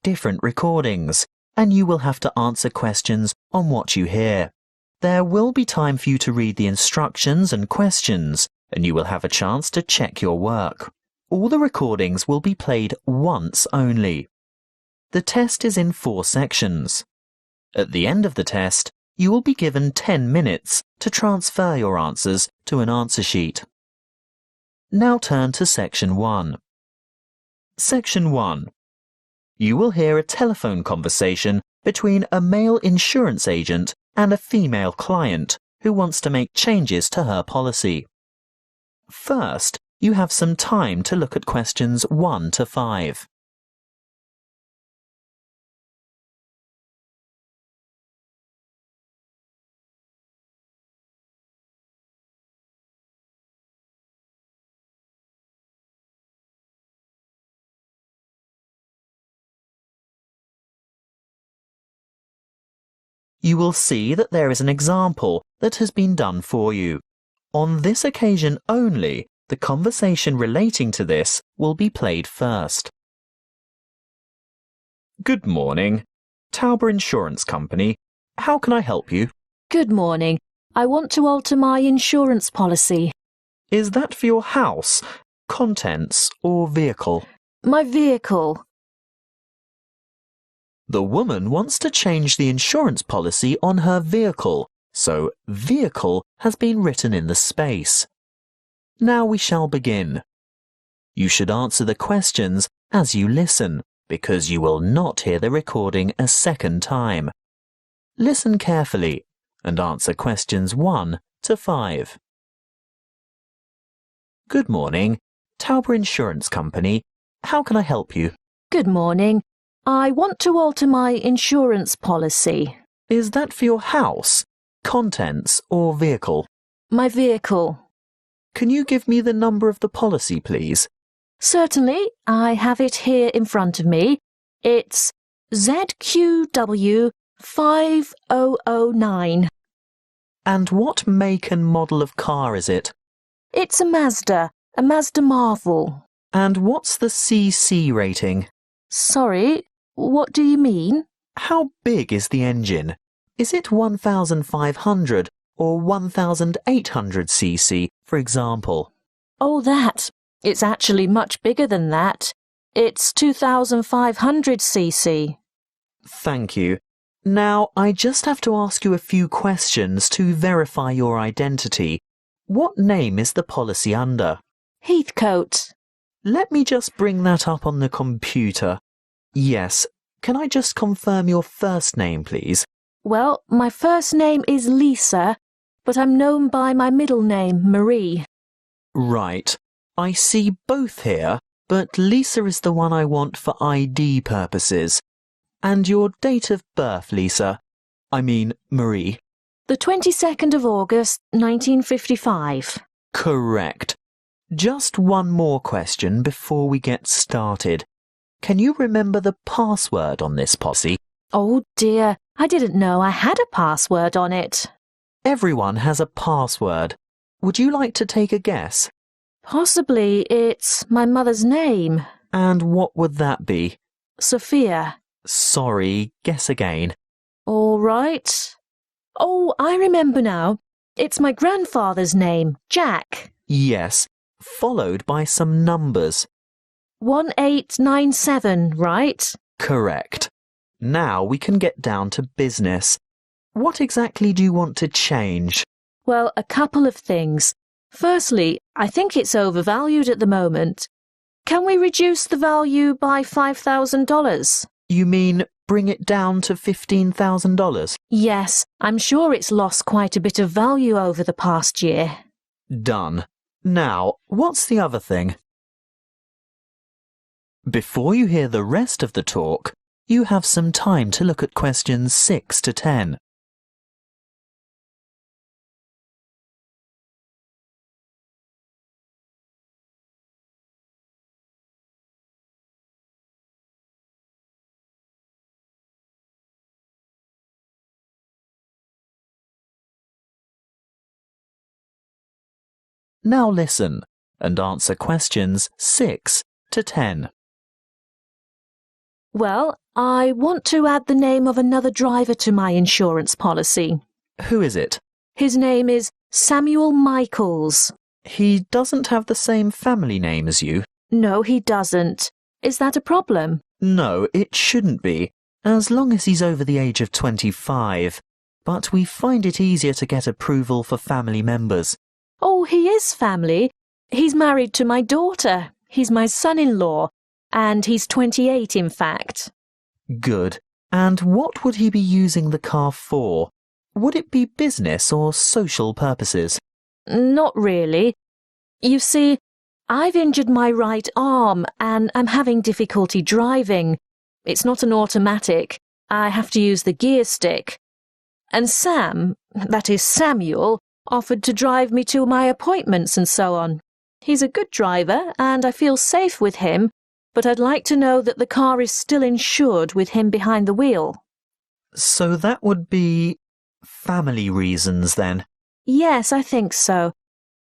different recordings, and you will have to answer questions on what you hear. There will be time for you to read the instructions and questions, and you will have a chance to check your work. All the recordings will be played once only. The test is in 4 sections. At the end of the test, you will be given 10 minutes to transfer your answers to an answer sheet. Now turn to Section 1. Section 1. You will hear a telephone conversation between a male insurance agent and a female client who wants to make changes to her policy. First, you have some time to look at questions 1 to 5. You will see that there is an example that has been done for you. On this occasion only, the conversation relating to this will be played first. Good morning. Tauber Insurance Company. How can I help you? Good morning. I want to alter my insurance policy. Is that for your house, contents, or vehicle? My vehicle. The woman wants to change the insurance policy on her vehicle, so vehicle has been written in the space. Now we shall begin. You should answer the questions as you listen, because you will not hear the recording a second time. Listen carefully and answer questions 1 to 5. Good morning. Tauber Insurance Company. How can I help you? Good morning. I want to alter my insurance policy. Is that for your house, contents, or vehicle? My vehicle. Can you give me the number of the policy, please? Certainly. I have it here in front of me. It's ZQW 5009. And what make and model of car is it? It's a Mazda Marvel. And what's the CC rating? Sorry, what do you mean? How big is the engine? Is it 1,500 or 1,800 cc, for example? Oh, that. It's actually much bigger than that. It's 2,500 cc. Thank you. Now, I just have to ask you a few questions to verify your identity. What name is the policy under? Heathcote. Let me just bring that up on the computer. Yes. Can I just confirm your first name, please? Well, my first name is Lisa, but I'm known by my middle name, Marie. Right. I see both here, but Lisa is the one I want for ID purposes. And your date of birth, Lisa? I mean, Marie. The 22nd of August, 1955. Correct. Just one more question before we get started. Can you remember the password on this policy? Oh dear, I didn't know I had a password on it. Everyone has a password. Would you like to take a guess? Possibly it's my mother's name. And what would that be? Sophia. Sorry, guess again. All right. Oh, I remember now. It's my grandfather's name, Jack. Yes, followed by some numbers. 1897, right? Correct. Now we can get down to business. What exactly do you want to change? Well, a couple of things. Firstly, I think it's overvalued at the moment. Can we reduce the value by $5,000? You mean bring it down to $15,000? Yes, I'm sure it's lost quite a bit of value over the past year. Done. Now, what's the other thing? Before you hear the rest of the talk, you have some time to look at questions 6 to 10. Now listen and answer questions 6 to 10. Well, I want to add the name of another driver to my insurance policy. Who is it? His name is Samuel Michaels. He doesn't have the same family name as you. No, he doesn't. Is that a problem? No, it shouldn't be, as long as he's over the age of 25. But we find it easier to get approval for family members. Oh, he is family. He's married to my daughter. He's my son-in-law, and he's 28, in fact. Good. And what would he be using the car for? Would it be business or social purposes? Not really. You see, I've injured my right arm and I'm having difficulty driving. It's not an automatic. I have to use the gear stick. And Sam, that is Samuel, offered to drive me to my appointments and so on. He's a good driver and I feel safe with him, but I'd like to know that the car is still insured with him behind the wheel. So that would be family reasons then? Yes, I think so.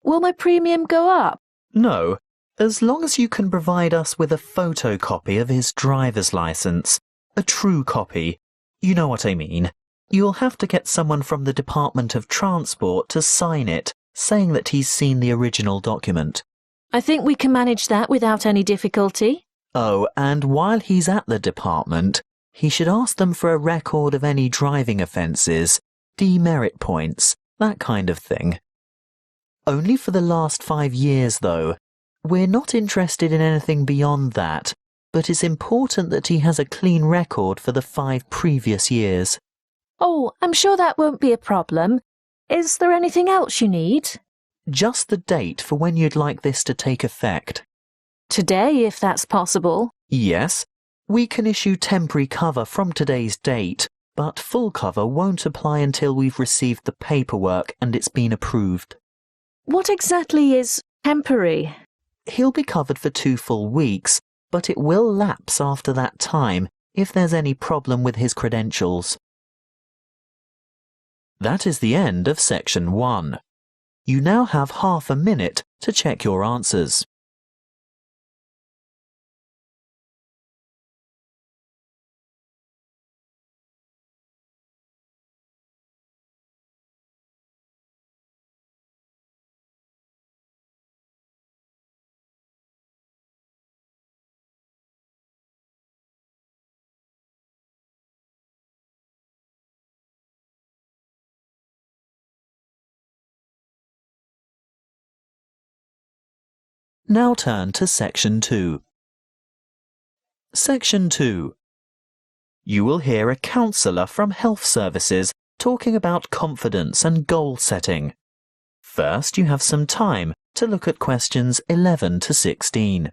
Will my premium go up? No, as long as you can provide us with a photocopy of his driver's license. A true copy. You know what I mean. You'll have to get someone from the Department of Transport to sign it, saying that he's seen the original document. I think we can manage that without any difficulty. Oh, and while he's at the department, he should ask them for a record of any driving offences, demerit points, that kind of thing. Only for the last 5 years, though. We're not interested in anything beyond that, but it's important that he has a clean record for the 5 previous years. Oh, I'm sure that won't be a problem. Is there anything else you need? Just the date for when you'd like this to take effect. Today, if that's possible. Yes, we can issue temporary cover from today's date, but full cover won't apply until we've received the paperwork and it's been approved. What exactly is temporary? He'll be covered for 2 full weeks, but it will lapse after that time if there's any problem with his credentials. That is the end of section 1. You now have half a minute to check your answers. Now turn to Section 2. Section 2. You will hear a counsellor from Health Services talking about confidence and goal setting. First, you have some time to look at questions 11 to 16.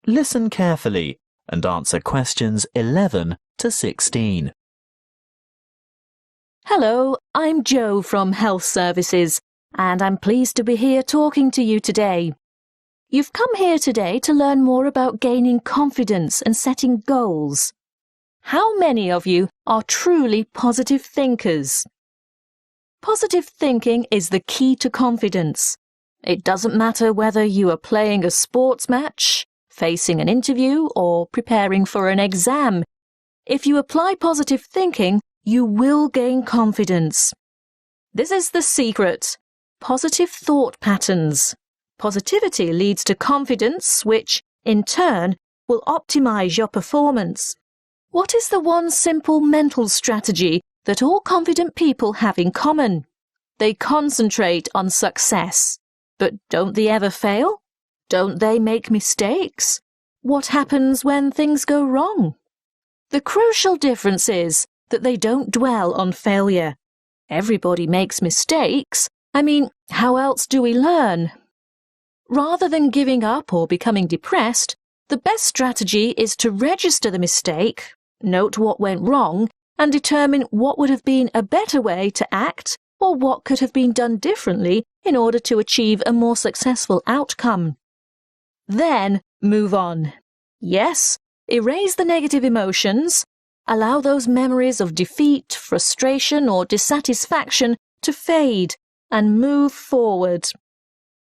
Listen carefully and answer questions 11 to 16. Hello, I'm Jo from Health Services, and I'm pleased to be here talking to you today. You've come here today to learn more about gaining confidence and setting goals. How many of you are truly positive thinkers? Positive thinking is the key to confidence. It doesn't matter whether you are playing a sports match, facing an interview, or preparing for an exam. If you apply positive thinking, you will gain confidence. This is the secret. Positive thought patterns. Positivity leads to confidence, which, in turn, will optimize your performance. What is the one simple mental strategy that all confident people have in common? They concentrate on success. But don't they ever fail? Don't they make mistakes? What happens when things go wrong? The crucial difference is that they don't dwell on failure. Everybody makes mistakes. I mean, how else do we learn? Rather than giving up or becoming depressed, the best strategy is to register the mistake, note what went wrong, and determine what would have been a better way to act or what could have been done differently in order to achieve a more successful outcome. Then move on. Yes, erase the negative emotions. Allow those memories of defeat, frustration, or dissatisfaction to fade and move forward.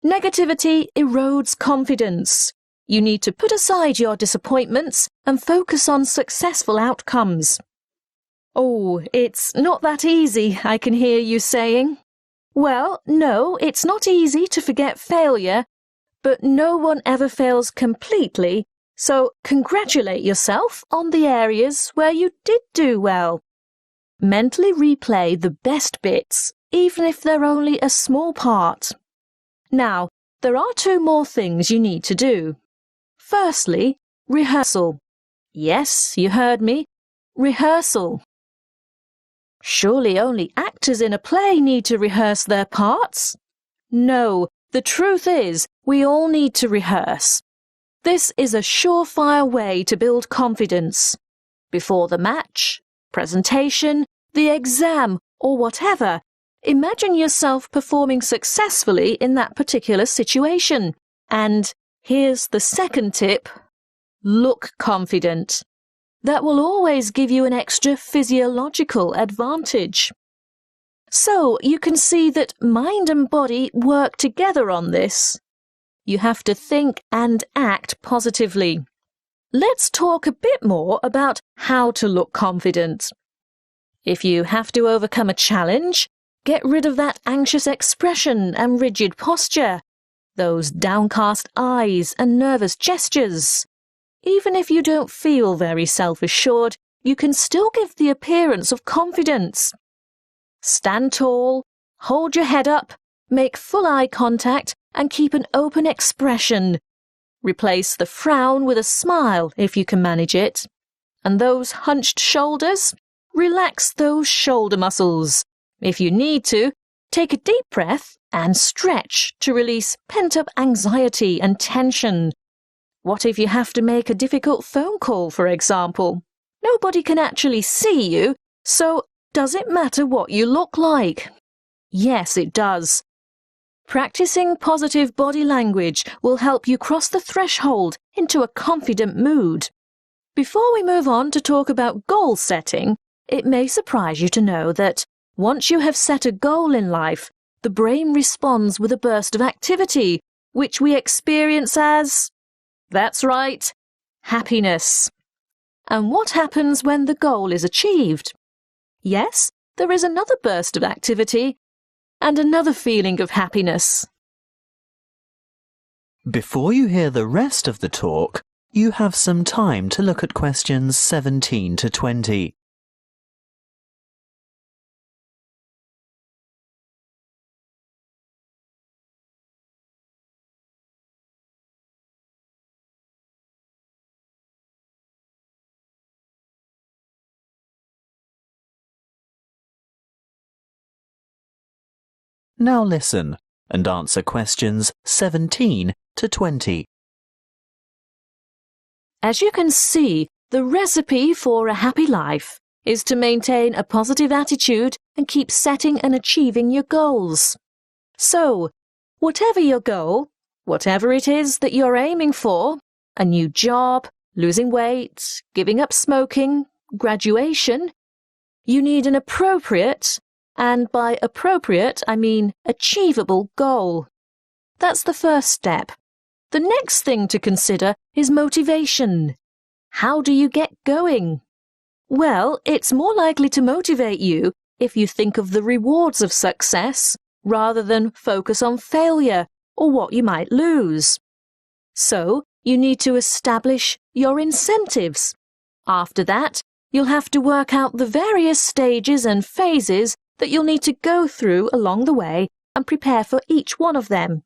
Negativity erodes confidence. You need to put aside your disappointments and focus on successful outcomes. Oh, it's not that easy, I can hear you saying. Well, no, it's not easy to forget failure, but no one ever fails completely, so congratulate yourself on the areas where you did do well. Mentally replay the best bits, even if they're only a small part. Now, there are 2 more things you need to do. Firstly, rehearsal. Yes, you heard me. Rehearsal. Surely only actors in a play need to rehearse their parts? No, the truth is we all need to rehearse. This is a surefire way to build confidence. Before the match, presentation, the exam, or whatever, imagine yourself performing successfully in that particular situation. And here's the second tip. Look confident. That will always give you an extra physiological advantage. So you can see that mind and body work together on this. You have to think and act positively. Let's talk a bit more about how to look confident. If you have to overcome a challenge, get rid of that anxious expression and rigid posture, those downcast eyes and nervous gestures. Even if you don't feel very self-assured, you can still give the appearance of confidence. Stand tall, hold your head up, make full eye contact, and keep an open expression. Replace the frown with a smile if you can manage it. And those hunched shoulders? Relax those shoulder muscles. If you need to, take a deep breath and stretch to release pent-up anxiety and tension. What if you have to make a difficult phone call, for example? Nobody can actually see you, so does it matter what you look like? Yes, it does. Practicing positive body language will help you cross the threshold into a confident mood. Before we move on to talk about goal setting, it may surprise you to know that once you have set a goal in life, the brain responds with a burst of activity, which we experience as, that's right, happiness. And what happens when the goal is achieved? Yes, there is another burst of activity and another feeling of happiness. Before you hear the rest of the talk, you have some time to look at questions 17 to 20. Now listen and answer questions 17 to 20. As you can see, the recipe for a happy life is to maintain a positive attitude and keep setting and achieving your goals. So, whatever your goal, whatever it is that you're aiming for, a new job, losing weight, giving up smoking, graduation, you need an appropriate, and by appropriate I mean achievable goal. That's the first step. The next thing to consider is motivation. How do you get going? Well, it's more likely to motivate you if you think of the rewards of success rather than focus on failure or what you might lose. So, you need to establish your incentives. After that, you'll have to work out the various stages and phases that you'll need to go through along the way and prepare for each one of them.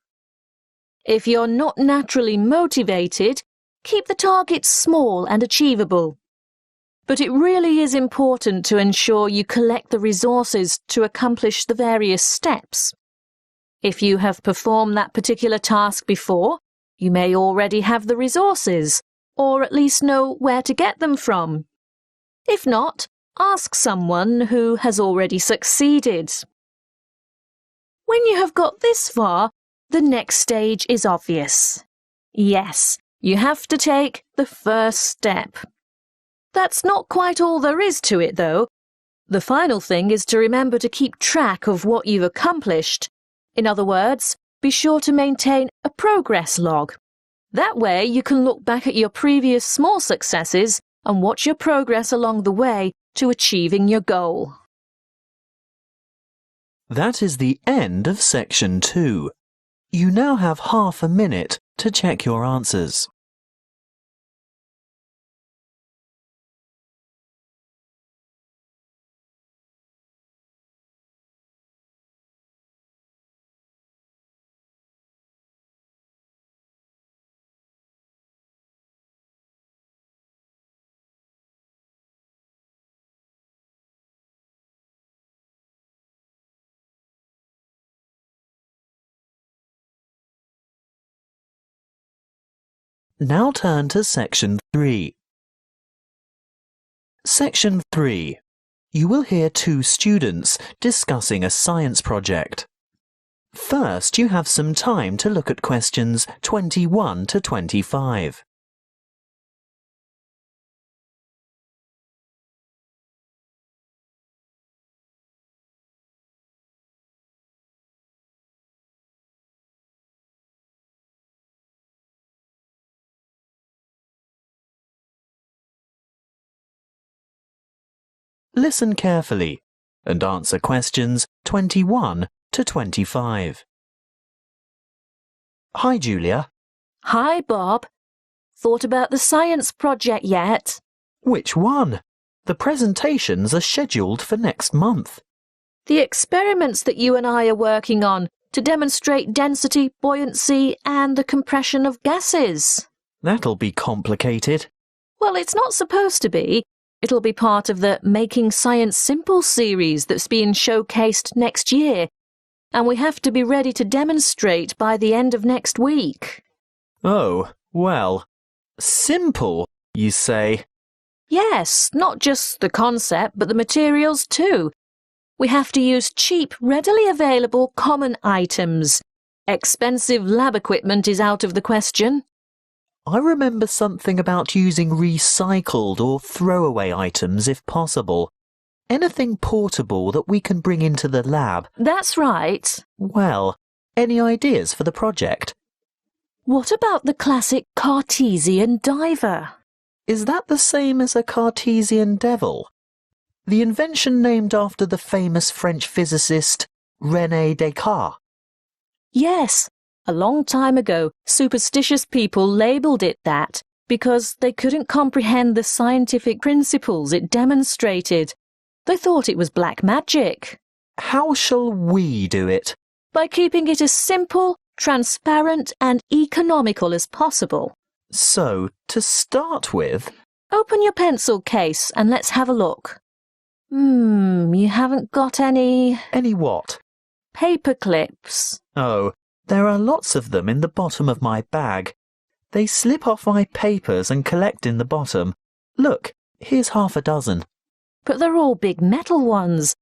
If you're not naturally motivated, keep the targets small and achievable. But it really is important to ensure you collect the resources to accomplish the various steps. If you have performed that particular task before, you may already have the resources, or at least know where to get them from. If not, ask someone who has already succeeded. When you have got this far, the next stage is obvious. Yes, you have to take the first step. That's not quite all there is to it, though. The final thing is to remember to keep track of what you've accomplished. In other words, be sure to maintain a progress log. That way you can look back at your previous small successes and watch your progress along the way to achieving your goal. That is the end of section 2. You now have half a minute to check your answers. Now turn to section 3. Section 3. You will hear 2 students discussing a science project. First, you have some time to look at questions 21 to 25. Listen carefully and answer questions 21 to 25. Hi, Julia. Hi, Bob. Thought about the science project yet? Which one? The presentations are scheduled for next month. The experiments that you and I are working on to demonstrate density, buoyancy, and the compression of gases. That'll be complicated. Well, it's not supposed to be. It'll be part of the Making Science Simple series that's being showcased next year, and we have to be ready to demonstrate by the end of next week. Oh, well, simple, you say? Yes, not just the concept, but the materials too. We have to use cheap, readily available common items. Expensive lab equipment is out of the question. I remember something about using recycled or throwaway items if possible. Anything portable that we can bring into the lab. That's right. Well, any ideas for the project? What about the classic Cartesian diver? Is that the same as a Cartesian devil? The invention named after the famous French physicist René Descartes? Yes. A long time ago, superstitious people labelled it that because they couldn't comprehend the scientific principles it demonstrated. They thought it was black magic. How shall we do it? By keeping it as simple, transparent and economical as possible. So, to start with... Open your pencil case and let's have a look. You haven't got any... Any what? Paper clips. Oh, there are lots of them in the bottom of my bag. They slip off my papers and collect in the bottom. Look, here's half a dozen. But they're all big metal ones.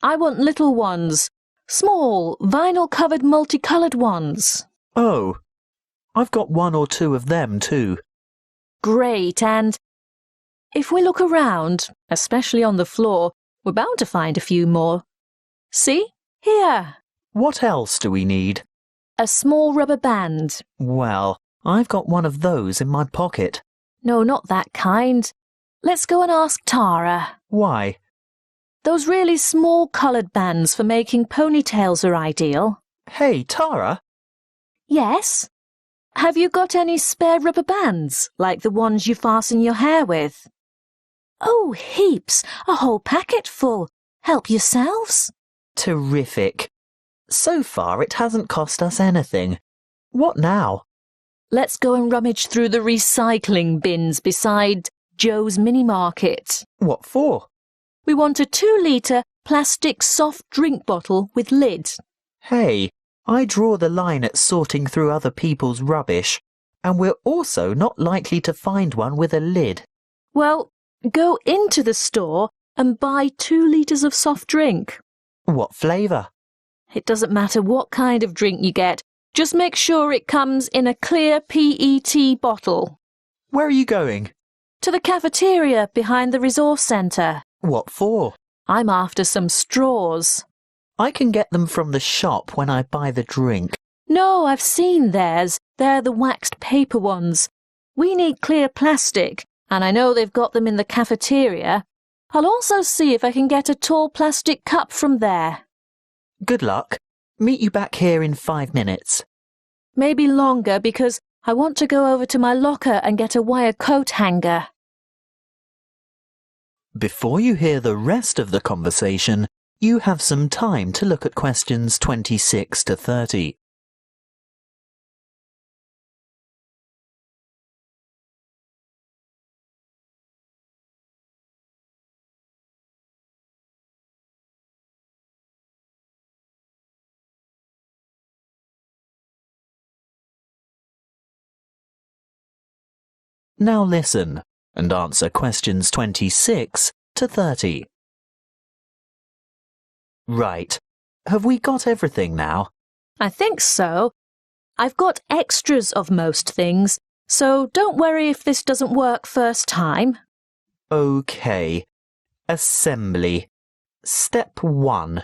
I want little ones. Small, vinyl-covered multicoloured ones. Oh, I've got 1 or 2 of them too. Great, and if we look around, especially on the floor, we're bound to find a few more. See? Here. What else do we need? A small rubber band. Well, I've got one of those in my pocket. No, not that kind. Let's go and ask Tara. Why? Those really small coloured bands for making ponytails are ideal. Hey, Tara? Yes? Have you got any spare rubber bands, like the ones you fasten your hair with? Oh, heaps. A whole packet full. Help yourselves. Terrific. So far it hasn't cost us anything. What now? Let's go and rummage through the recycling bins beside Joe's mini market. What for? We want a 2-litre plastic soft drink bottle with lid. Hey, I draw the line at sorting through other people's rubbish, and we're also not likely to find one with a lid. Well, go into the store and buy 2 litres of soft drink. What flavour? It doesn't matter what kind of drink you get, Just make sure it comes in a clear PET bottle. Where are you going? To the cafeteria behind the resource centre. What for? I'm after some straws. I can get them from the shop when I buy the drink. No, I've seen theirs. They're the waxed paper ones. We need clear plastic, and I know they've got them in the cafeteria. I'll also see if I can get a tall plastic cup from there. Good luck. Meet you back here in 5 minutes. Maybe longer because I want to go over to my locker and get a wire coat hanger. Before you hear the rest of the conversation, you have some time to look at questions 26 to 30. Now listen and answer questions 26 to 30. Right. Have we got everything now? I think so. I've got extras of most things, so don't worry if this doesn't work first time. OK. Assembly. Step 1.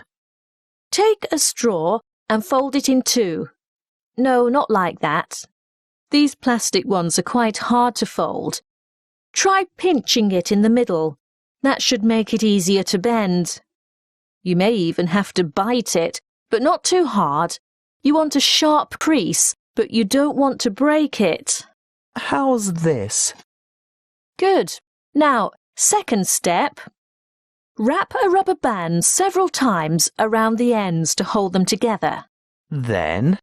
Take a straw and fold it in two. No, not like that. These plastic ones are quite hard to fold. Try pinching it in the middle. That should make it easier to bend. You may even have to bite it, but not too hard. You want a sharp crease, but you don't want to break it. How's this? Good. Now, second step. Wrap a rubber band several times around the ends to hold them together. Then?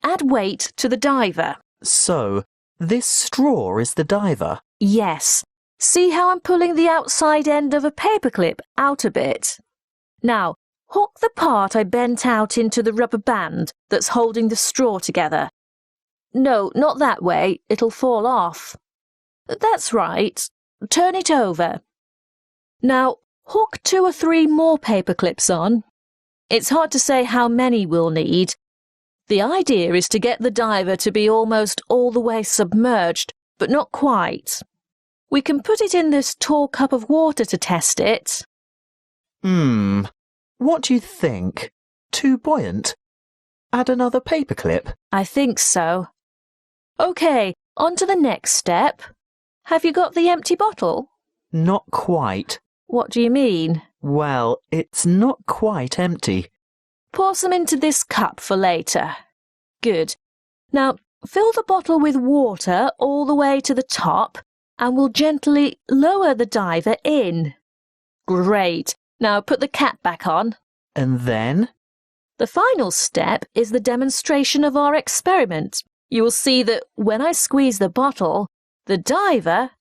Add weight to the diver. So, this straw is the diver? Yes. See how I'm pulling the outside end of a paperclip out a bit? Now, hook the part I bent out into the rubber band that's holding the straw together. No, not that way. It'll fall off. That's right. Turn it over. Now, hook 2 or 3 more paper clips on. It's hard to say how many we'll need. The idea is to get the diver to be almost all the way submerged, but not quite. We can put it in this tall cup of water to test it. What do you think? Too buoyant? Add another paperclip? I think so. OK, on to the next step. Have you got the empty bottle? Not quite. What do you mean? Well, it's not quite empty. Pour some into this cup for later. Good. Now, fill the bottle with water all the way to the top and we'll gently lower the diver in. Great. Now put the cap back on. And then? The final step is the demonstration of our experiment. You will see that when I squeeze the bottle, the diver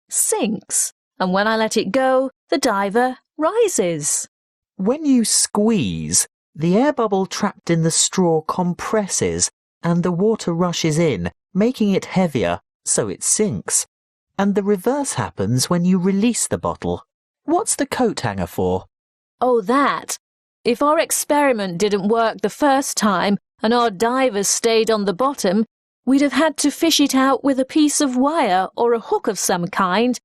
sinks, and when I let it go, the diver rises. When you squeeze, the air bubble trapped in the straw compresses and the water rushes in, making it heavier, so it sinks. And the reverse happens when you release the bottle. What's the coat hanger for? Oh, that. If our experiment didn't work the first time and our divers stayed on the bottom, we'd have had to fish it out with a piece of wire or a hook of some kind.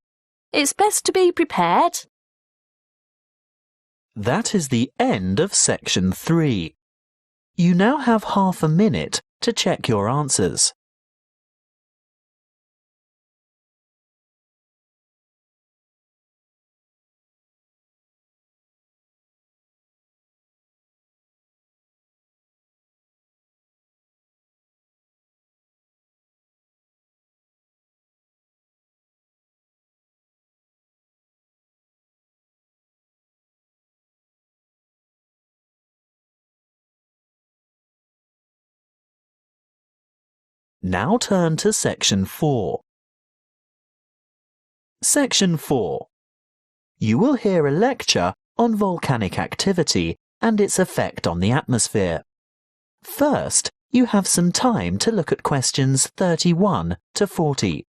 It's best to be prepared. That is the end of section 3. You now have half a minute to check your answers. Now turn to section 4. Section 4. You will hear a lecture on volcanic activity and its effect on the atmosphere. First, you have some time to look at questions 31 to 40.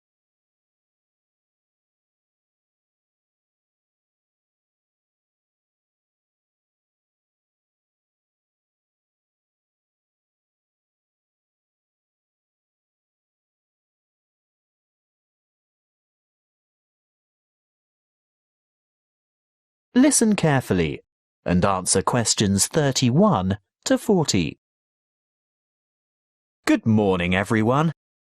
Listen carefully and answer questions 31 to 40. Good morning, everyone.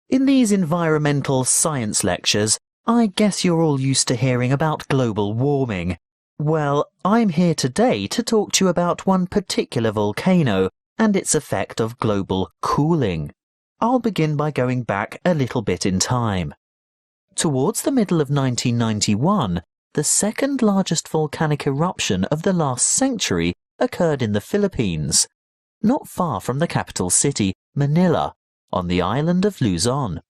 In these environmental science lectures, I guess you're all used to hearing about global warming. Well, I'm here today to talk to you about one particular volcano and its effect of global cooling. I'll begin by going back a little bit in time. Towards the middle of 1991, the second largest volcanic eruption of the last century occurred in the Philippines, not far from the capital city, Manila, on the island of Luzon.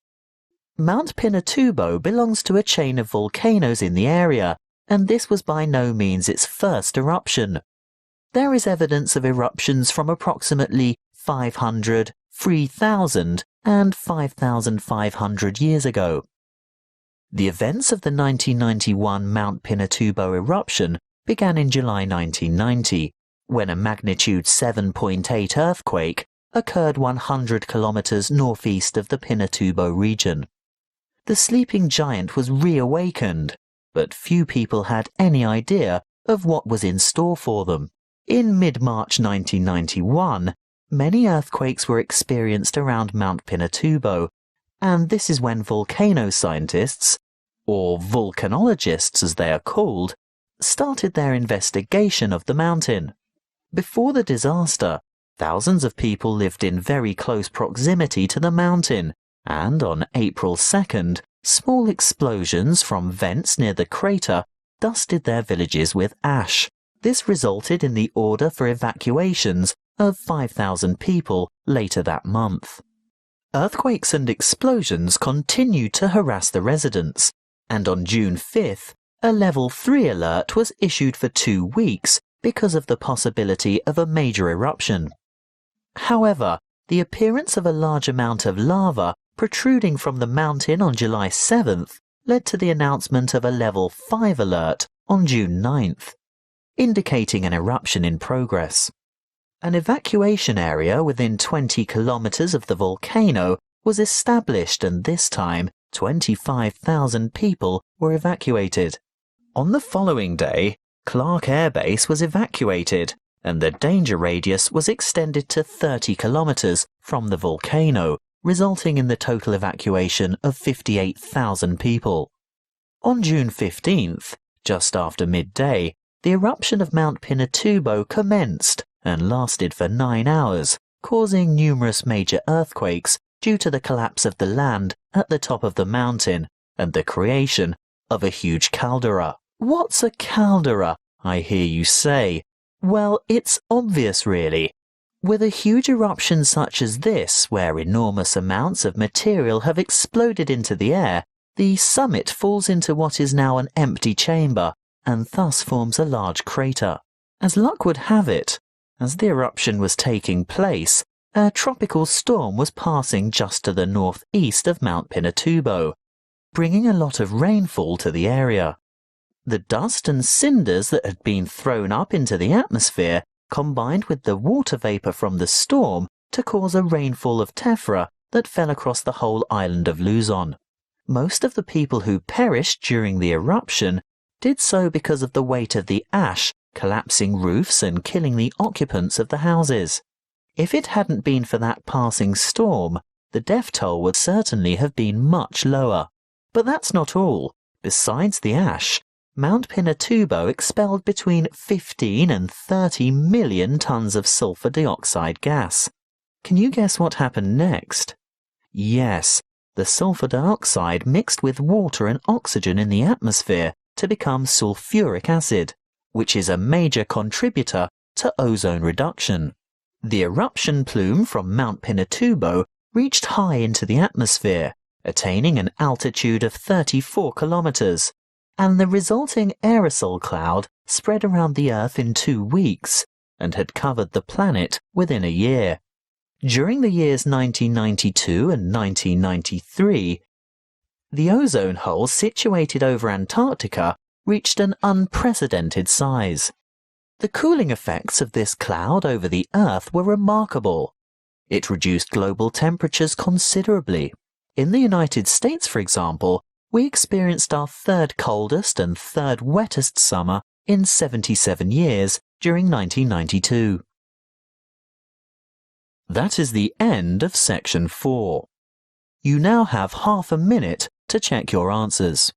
Mount Pinatubo belongs to a chain of volcanoes in the area, and this was by no means its first eruption. There is evidence of eruptions from approximately 500, 3,000 and 5,500 years ago. The events of the 1991 Mount Pinatubo eruption began in July 1990, when a magnitude 7.8 earthquake occurred 100 kilometers northeast of the Pinatubo region. The sleeping giant was reawakened, but few people had any idea of what was in store for them. In mid-March 1991, many earthquakes were experienced around Mount Pinatubo, and this is when volcano scientists, or volcanologists as they are called, started their investigation of the mountain. Before the disaster, thousands of people lived in very close proximity to the mountain, and on April 2nd, small explosions from vents near the crater dusted their villages with ash. This resulted in the order for evacuations of 5,000 people later that month. Earthquakes and explosions continued to harass the residents, and on June 5th, a Level 3 alert was issued for 2 weeks because of the possibility of a major eruption. However, the appearance of a large amount of lava protruding from the mountain on July 7th led to the announcement of a Level 5 alert on June 9th, indicating an eruption in progress. An evacuation area within 20 kilometers of the volcano was established, and this time 25,000 people were evacuated. On the following day, Clark Air Base was evacuated, and the danger radius was extended to 30 kilometers from the volcano, resulting in the total evacuation of 58,000 people. On June 15th, just after midday, the eruption of Mount Pinatubo commenced and lasted for 9 hours, causing numerous major earthquakes due to the collapse of the land at the top of the mountain and the creation of a huge caldera. What's a caldera, I hear you say? Well, it's obvious really. With a huge eruption such as this, where enormous amounts of material have exploded into the air, the summit falls into what is now an empty chamber, and thus forms a large crater. As luck would have it, as the eruption was taking place, a tropical storm was passing just to the northeast of Mount Pinatubo, bringing a lot of rainfall to the area. The dust and cinders that had been thrown up into the atmosphere combined with the water vapor from the storm to cause a rainfall of tephra that fell across the whole island of Luzon. Most of the people who perished during the eruption did so because of the weight of the ash collapsing roofs and killing the occupants of the houses. If it hadn't been for that passing storm, the death toll would certainly have been much lower. But that's not all. Besides the ash, Mount Pinatubo expelled between 15 and 30 million tons of sulfur dioxide gas. Can you guess what happened next? Yes, the sulfur dioxide mixed with water and oxygen in the atmosphere to become sulfuric acid, which is a major contributor to ozone reduction. The eruption plume from Mount Pinatubo reached high into the atmosphere, attaining an altitude of 34 kilometers, and the resulting aerosol cloud spread around the Earth in 2 weeks and had covered the planet within a year. During the years 1992 and 1993, the ozone hole situated over Antarctica reached an unprecedented size. The cooling effects of this cloud over the Earth were remarkable. It reduced global temperatures considerably. In the United States, for example, we experienced our third coldest and third wettest summer in 77 years during 1992. That is the end of section 4. You now have half a minute to check your answers.